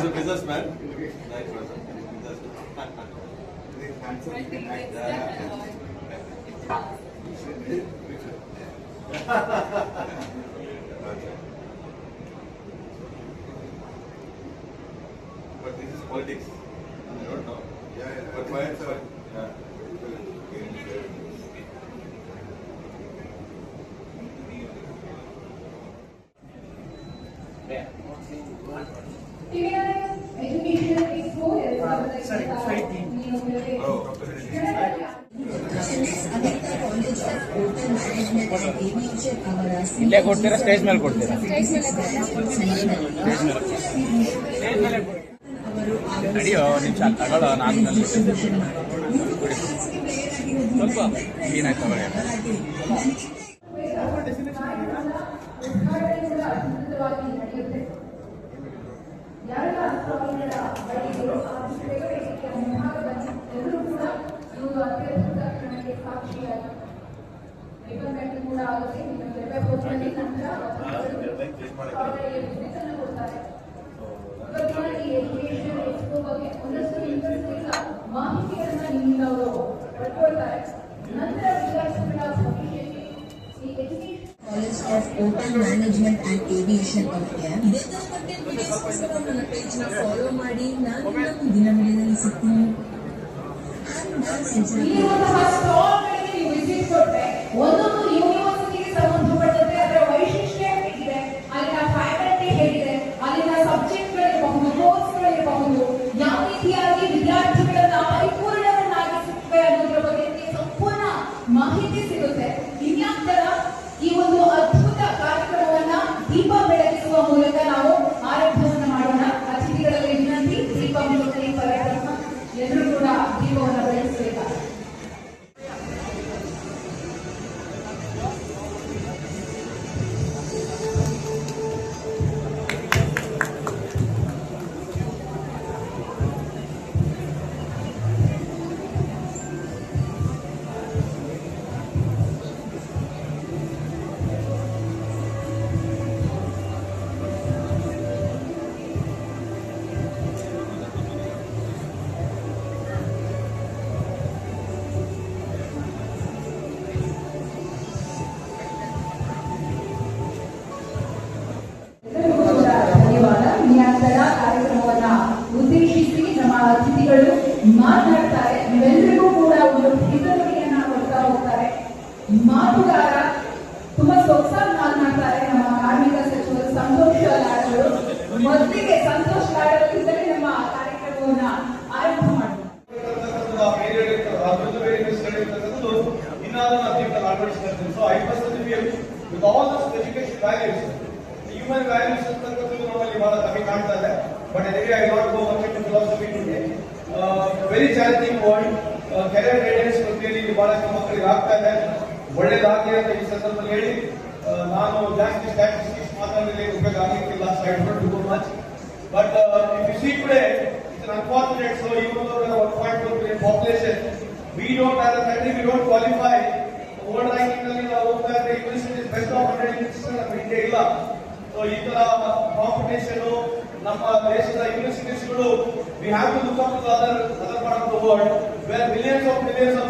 He's a businessman. Nice But this is politics. I don't know. But fine, sir. ಇಲ್ಲೇ ಕೊಡ್ತೀರಾ stage ಮೇಲೆ ಕೊಡ್ತೀರಾ ನಡಿಯೋ ನಿಮಿಷ ತಗೊಳ್ಳೋ ನಾನು ಸ್ವಲ್ಪ ಏನಾಯ್ತು ತಗೊಳ್ಳಿ College of Hotel Management and Aviation of India. ಇದೇ ತರ ಕಂಟೆಂಟ್ ವಿಡಿಯೋಸ್ಗೋಸ್ಕರ ನನ್ನ ಪೇಜ್ ನ ಫಾಲೋ ಮಾಡಿ. ನಾನು ನಮ್ಮ ದಿನ ವಿಡಿಯೋದಲ್ಲಿ ಸಿಗ್ತೀನಿ. ಒಂದೊಂದು ಯೂನಿವರ್ಸಿಟಿಗೆ ಸಂಬಂಧಪಟ್ಟಂತೆ ಅದರ ವೈಶಿಷ್ಟ್ಯ ಹೇಗಿದೆ, ಅಲ್ಲಿನ ಫ್ಯಾಕಲ್ಟಿ ಹೇಗಿದೆ, ಅಲ್ಲಿನ ಸಬ್ಜೆಕ್ಟ್ಗಳಿರಬಹುದು, ಕೋರ್ಸ್ಗಳಿರಬಹುದು, ಯಾವ ರೀತಿಯಾಗಿ ವಿದ್ಯಾರ್ಥಿಗಳನ್ನ ಪರಿಪೂರ್ಣವನ್ನಾಗಿಸುತ್ತವೆ ಅನ್ನೋದ್ರ ಬಗ್ಗೆ ಸಂಪೂರ್ಣ ಮಾಹಿತಿ ಸಿಗುತ್ತೆ. ಇನ್ಯಾತರ ಈ ಒಂದು ಅದ್ಭುತ ಕಾರ್ಯಕ್ರಮವನ್ನ ದೀಪ ಬೆಳಗಿಸುವ ಮೂಲಕ ನಾವು ಆರಂಭವನ್ನು ಮಾಡೋಣ. ಅತಿಥಿಗಳಲ್ಲಿ ವಿನಂತಿ, ದೀಪ ಬೆಳಕಲಿ ಕಾರ್ಯಕ್ರಮ ಎಲ್ಲರೂ ಕೂಡ ದೀಪವನ್ನು ಬೆಳಗಿಸಬೇಕಾಗಿದೆ. ಕಾರ್ಯಕ್ರಮವನ್ನ ಉದ್ದೇಶಿಸಿ ನಮ್ಮ ಅತಿಥಿಗಳು ಮಾತನಾಡ್ತಾರೆ. ನೀವೆಲ್ಲರಿಗೂ ಕೂಡ ಒಂದು ಹಿತನುಡಿಯನ್ನ ಕೊಡ್ತಾ ಹೋಗ್ತಾರೆ. ಮಾತುಗಾರ ತುಂಬಾ ಸೊಗಸಾಗಿ ಮಾತನಾಡ್ತಾರೆ ನಮ್ಮ ಕಾರ್ಮಿಕ ಸಚಿವರು ಸಂತೋಷ್ ಲಾಡವರು. ಮೊದಲಿಗೆ ಸಂತೋಷ್ ಲಾಡವರಿಂದಲೇ ನಮ್ಮ ಕಾರ್ಯಕ್ರಮವನ್ನ ಆರಂಭ ಮಾಡೋಣ. Human values normally bada kami kaanta hai, but anyway I not go much into philosophy today. Very challenging world. Career guidance ಪ್ರತಿಯಲ್ಲಿ ಬಹಳ ಮಕ್ಕಳಿಗೆ ಆಗ್ತಾ ಇದೆ. ಒಳ್ಳೆಯದಾಗಲಿ ಅಂತ ಈ ಸಂದರ್ಭದಲ್ಲಿ ಹೇಳಿ ನಾನು ಜಾಸ್ತಿ ಸ್ಟ್ಯಾಟಿಸ್ಟಿಕ್ಸ್ ಮಾತಾಡಲಿಕ್ಕೆ ಉಪಯೋಗ ಆಗಲಿಕ್ಕಿಲ್ಲ. So I don't do much. But if you see today, it's an unfortunate. So even though we have 1.4 billion population, we don't as a country we don't qualify. World ranking ನಲ್ಲಿ ನಾವು ಹೋಗ್ತಾ ಇದ್ರೆ university best of 100 university ನಮ್ಮ India ಇಲ್ಲ. So ಈ ತರ competition ನಮ್ಮ ದೇಶದ ಯೂನಿವರ್ಸಿಟೀಸ್ಗಳು we have to look up to the other part of the world where millions of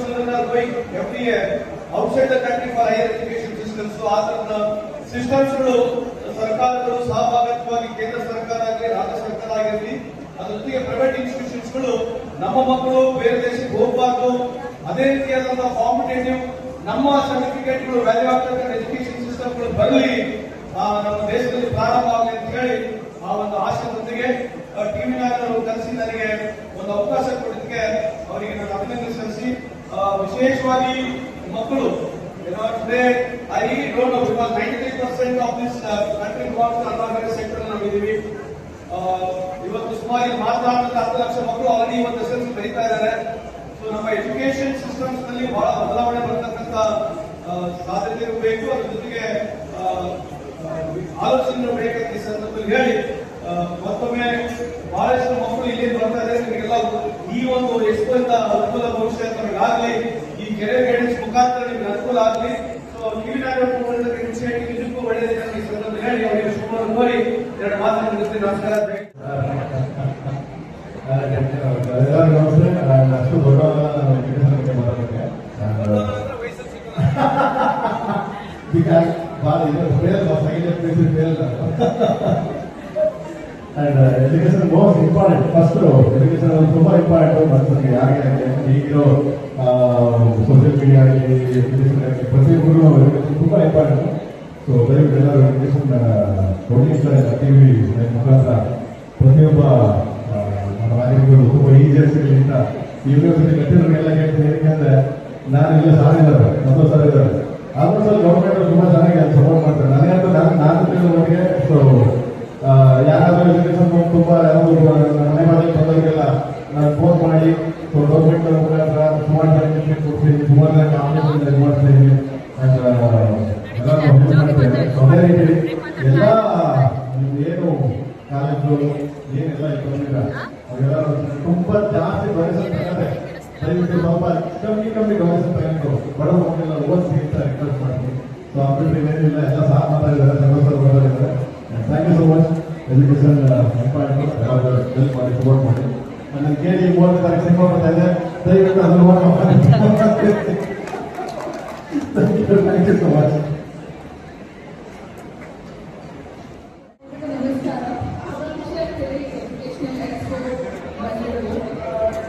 children are going every year outside the country for higher education systems. So ಆದ ಸಿಸ್ಟಮ್ಸ್ಗಳು ಸರ್ಕಾರಗಳು ಸಹಭಾಗಿತ್ವವಾಗಿ ಕೇಂದ್ರ ಸರ್ಕಾರ ಆಗಲಿ ರಾಜ್ಯ ಸರ್ಕಾರ ಆಗಿರಲಿ ಅದ್ರ ಜೊತೆಗೆ ಪ್ರೈವೇಟ್ ಇನ್ಸ್ಟಿಟ್ಯೂಷನ್ಸ್ಗಳು ನಮ್ಮ ಮಕ್ಕಳು ಬೇರೆ ದೇಶಕ್ಕೆ ಹೋಗಬಾರ್ದು, ಅದೇ ರೀತಿಯಾದಂತಹ ಕಾಂಪಿಟೇಟಿವ್ ನಮ್ಮ ಸರ್ಟಿಫಿಕೇಟ್ಗಳು ವ್ಯಾಲ್ಯೂ ಆಗ್ತಕ್ಕಂಥ ಎಜುಕೇಶನ್ ಸಿಸ್ಟಮ್ಗಳು ಬರಲಿ, ನಮ್ಮ ದೇಶದಲ್ಲಿ ಪ್ರಾರಂಭ ಆಗಲಿ ಅಂತ ಹೇಳಿ ಆ ಒಂದು ಆಶಯದೊಂದಿಗೆ ಟಿವಿ ನಾಯಕರು ಕರೆಸಿ ನನಗೆ ಒಂದು ಅವಕಾಶ ಕೊಡೋದಕ್ಕೆ ಅವರಿಗೆ ನಾನು ಅಭಿನಂದನೆ ಸಲ್ಲಿಸಿ, ವಿಶೇಷವಾಗಿ ಮಕ್ಕಳು today I really don't know because 93% of this country belongs to unorganized sector ನಾವಿದ್ದೀವಿ. ಇವತ್ತು ಸುಮಾರು ಮಾತನಾಡುವಂತ 10 ಲಕ್ಷ ಮಕ್ಕಳು ಆಲ್ರೆಡಿ ಇವತ್ತು ಎಸ್ ಎಲ್ ಸಿ ಬರೀತಾ ಇದ್ದಾರೆ. ಸೊ ನಮ್ಮ ಎಜುಕೇಶನ್ ಸಿಸ್ಟಮ್ಸ್ ನಲ್ಲಿ ಬಹಳ ಬದಲಾವಣೆ ಬರತಕ್ಕಂತ ಸಾಧ್ಯತೆ ಬೇಕು. ಅದ್ರ ಜೊತೆಗೆ ಆಲೋಚನೆ ಬೇಕಂತ ಈ ಸಂದರ್ಭದಲ್ಲಿ ಹೇಳಿ ಮತ್ತೊಮ್ಮೆ ಬಹಳಷ್ಟು ಮಕ್ಕಳು ಇಲ್ಲಿ ಬರ್ತಾ ಇದ್ದಾರೆ. ನಿಮಗೆಲ್ಲ ಈ ಒಂದು ಎಷ್ಟೋ ಅನುಕೂಲ ಭವಿಷ್ಯ ನಮಗಾಗಲಿ, ಈ ಕೆರಿಯರ್ ಗೈಡೆನ್ಸ್ ಮುಖಾಂತರ ನಿಮ್ಗೆ ಅನುಕೂಲ ಆಗಲಿ. ಸೊ ಇನಿಷಿಯೇಟಿವ್ ನಿಜಕ್ಕೂ ಒಳ್ಳೆಯದಿದೆ ಈ ಸಂದರ್ಭದಲ್ಲಿ ಹೇಳಿ ಅವರಿಗೆ ಶುಭವನ್ನು ಕೋರಿ ಎರಡು ಮಾತನ್ನು ನಮಸ್ಕಾರ. And education most important. First education ತುಂಬಾ ಇಂಪಾರ್ಟೆಂಟ್ ಮನುಷ್ಯನಿಗೆ ಯಾರಿಗೆ ಈಗಿರೋ ಸೋಷಿಯಲ್ ಮೀಡಿಯಾ ಆಗಲಿ ಎಜುಕೇಶನ್ ಆಗಲಿ ಪ್ರತಿಯೊಬ್ಬರು ಎಜುಕೇಶನ್ ತುಂಬಾ ಇಂಪಾರ್ಟೆಂಟ್. ಸೊ ದಯವಿಟ್ಟು ಎಲ್ಲರೂ ಎಜುಕೇಶನ್ ಕೊಡಲಿಕ್ಕೆ ಟಿವಿ ಮುಖಾಂತರ ಪ್ರತಿಯೊಬ್ಬ ನಮ್ಮ ನಾಗರಿಕರು ತುಂಬ ಈಜಿಯಾಗಿಂತ ಯೂನಿವರ್ಸಿಟಿ ಕಟ್ಟಿರೋರಿಗೆಲ್ಲ ಹೇಳ್ತೀನಿ. ಏನಂದ್ರೆ ನಾನು ಇಲ್ಲಿ ಸಾರಿದ್ದಾರೆ ಮೊದಲು ಸರ್ ಇದ್ದಾರೆ ಆದ್ರೂ ಸರ್ ಗೌರ್ಮೆಂಟ್ ತುಂಬಾ ಚೆನ್ನಾಗಿ ಅದು ಸಪೋರ್ಟ್ ಮಾಡ್ತಾರೆ. ನನಗಂತೂ ನಾನು ತಿಳಿದವರಿಗೆ ಸೊ ಯಾರಾದರೂ ಎಜುಕೇಶನ್ ತುಂಬಾ ಯಾರಾದರೂ ಮನೆ ಮಾಡಿ ಬಂದವರಿಗೆಲ್ಲ ನಾನು ಫೋನ್ ಮಾಡಿ ಸೊ ಗೌರ್ಮೆಂಟ್ ಮುಖಾಂತರ ಸುಮಾರು ಜನ ಕೊಡ್ತೀನಿ, ಸುಮಾರು ಜನ ಕಾಂಪಿಟೇಷನ್ ಇದು ಮಾಡ್ತಾ ಇದ್ದೀನಿ ಅಂಡ್ ಎಲ್ಲ ಮಾಡ್ತೇನೆ. ಸೊ ಅದೇ ರೀತಿ ಎಲ್ಲ ಏನು ಕಾಲೇಜು ಏನೆಲ್ಲ ಇಟ್ಕೊಂಡಿಲ್ಲ ಅವೆಲ್ಲ ತುಂಬಾ ಜಾಸ್ತಿ ಡೊನೇಷನ್ ತಗೊಂಡೆ. ದಯವಿಟ್ಟು ಸ್ವಲ್ಪ ಕಮ್ಮಿ ಡೊನೇಷನ್ ತಗೊಂಡು ಬಡವ ಮಕ್ಕಳೆಲ್ಲ ಓದಿಸಿ ಅಂತ ರಿಕ್ವೆಸ್ಟ್ ಮಾಡ್ತೀನಿ. ಸೊ ಅಭಿವೃದ್ಧಿ ಏನಿಲ್ಲ ಎಲ್ಲ ಸಾಥ್ ಮಾತಾಡಿದ್ದಾರೆ, ಸಂತೋಷ ಮಾತಾಡಿದ್ದಾರೆ. Thank you so much. Education important, help ಮಾಡಿ ಸಪೋರ್ಟ್ ಮಾಡಿ. ನನ್ನ ಕೇಳಿ 30 ತಾರೀಕು ಸಿನಿಮಾ ಬರ್ತಾ ಇದೆ, ದಯವಿಟ್ಟು ಅದನ್ನು ಥ್ಯಾಂಕ್ ಯು ಸೊ ಮಚ್. ನಮಸ್ಕಾರ. ಎಜುಕೇಶನಲ್ ಎಕ್ಸ್ಪೋರ್ಟ್ ಬಂದಿರೋದು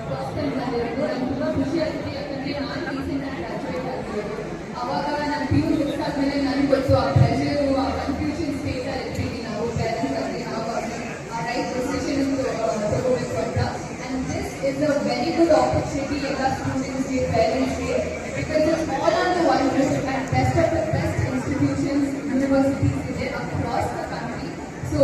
ಫಸ್ಟ್ ಟೈಮ್ ಬಂದಿರೋದು. ನಂಗೆ ತುಂಬ ಖುಷಿ ಆಗ್ತಿದೆ, ಯಾಕಂದರೆ ನಾನು ರೀಸೆಂಟಾಗಿ ಗ್ರಾಜುಯೇಟ್ ಆಗಿರೋದು. ಅವಾಗ ನಾನು PU ಫಿಕ್ಸ್ ಆದಮೇಲೆ ನನಗೆ ಗೊತ್ತು ಆ ಪ್ರೆಷರು, ಆ ಕನ್ಫ್ಯೂಷನ್ ಸ್ಟೇಟಲ್ಲಿ ಇರ್ತೀವಿ ನಾವು ಪೇರೆಂಟ್ಸ್ ಆಗಲಿ ನಾವಾಗಲಿ ಆ ರೈಟ್ ಡಿಸಿಷನ್ ತಗೋಬೇಕು ಅಂತ. And this is a very good opportunity ಎಲ್ಲ ಸ್ಟೂಡೆಂಟ್ಸ್ಗೆ, ಪೇರೆಂಟ್ಸ್ಗೆ, because it's all on the one route and best of the best institutions universities ಇದೆ ಅಕ್ರಾಸ್ ದ ಕಂಟ್ರಿ. ಸೊ